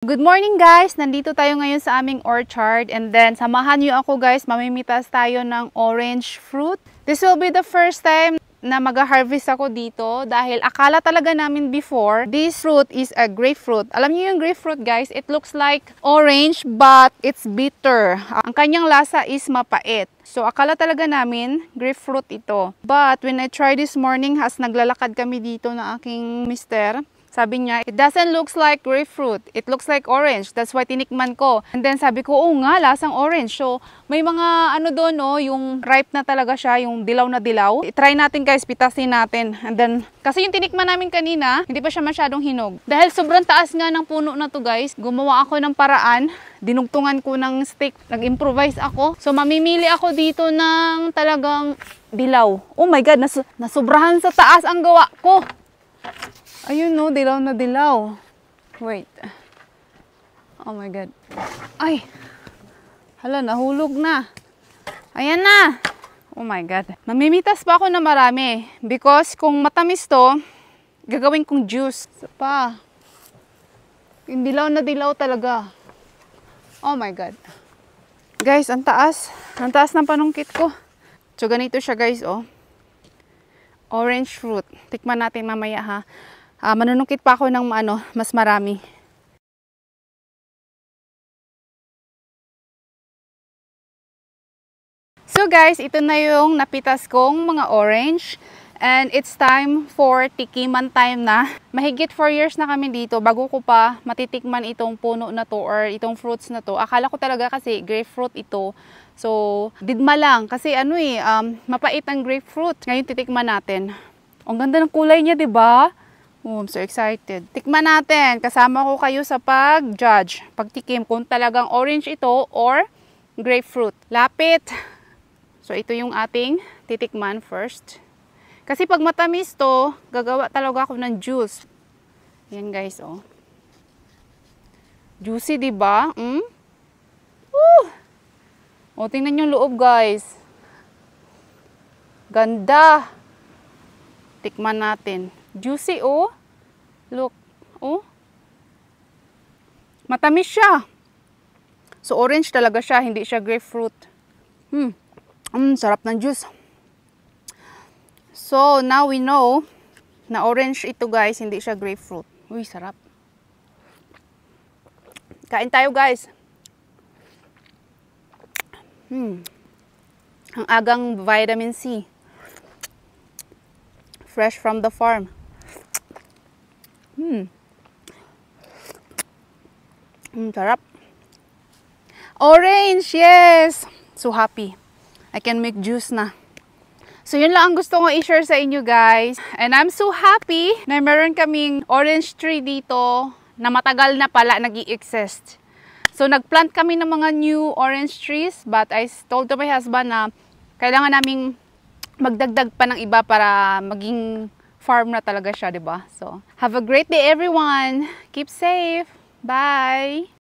Good morning guys! Nandito tayo ngayon sa aming orchard and then samahan niyo ako guys, mamimitas tayo ng orange fruit. This will be the first time na mag-harvest ako dito dahil akala talaga namin before this fruit is a grapefruit. Alam niyo yung grapefruit guys, it looks like orange but it's bitter. Ang kanyang lasa is mapait. So akala talaga namin grapefruit ito. But when I tried this morning, as naglalakad kami dito na aking mister, sabi niya, it doesn't look like grapefruit. It looks like orange. That's why tinikman ko. And then sabi ko, oo nga, lasang orange. So, may mga ano doon, no, yung ripe na talaga siya, yung dilaw na dilaw. I-try natin guys, pitasin natin. And then, kasi yung tinikman namin kanina, hindi pa siya masyadong hinog. Dahil sobrang taas nga ng puno na to guys, gumawa ako ng paraan. Dinugtungan ko ng stick. Nag-improvise ako. So, mamimili ako dito ng talagang dilaw. Oh my God, nasubrahan sa taas ang gawa ko. Ayun no, dilaw na dilaw. Wait. Oh my God. Ay! Hala, nahulog na. Ayan na! Oh my God. Mamimitas pa ako na marami. Because kung matamis to, gagawin kong juice. Isa pa. Yung dilaw na dilaw talaga. Oh my God. Guys, ang taas. Ang taas ng panungkit ko. So, ganito siya guys, oh. Orange fruit. Tikman natin mamaya ha. Manunungkit pa ako ng mas marami. So guys, ito na yung napitas kong mga orange. And it's time for tikiman time na. Mahigit 4 years na kami dito bago ko pa matitikman itong puno na to or itong fruits na to. Akala ko talaga kasi grapefruit ito. So, didma lang. Kasi mapait ang grapefruit. Ngayon titikman natin. Ang ganda ng kulay niya, 'di ba? Oh, I'm so excited. Tikman natin. Kasama ko kayo sa pag-judge, pagtikim kung talagang orange ito or grapefruit. Lapit. So, ito yung ating titikman first. Kasi pag matamis to, gagawa talaga ako ng juice. Yan guys, oh. Juicy, diba? O, tingnan yung loob guys. Ganda. Tikman natin. Juicy, oh. Look. Oh. Matamis siya. So, orange talaga siya. Hindi siya grapefruit. Sarap ng juice. So, now we know na orange ito guys. Hindi siya grapefruit. Uy, sarap. Kain tayo guys. Ang agang vitamin C. Fresh from the farm. Sarap. Orange, yes! So happy. I can make juice na. So yun lang ang gusto ko i-share sa inyo guys. And I'm so happy na meron kaming orange tree dito na matagal na pala nag-i-exist. So nagplant kami ng mga new orange trees, but I told to my husband na kailangan naming magdagdag pa ng iba para maging farm na talaga siya, 'di ba? So, have a great day everyone. Keep safe. Bye.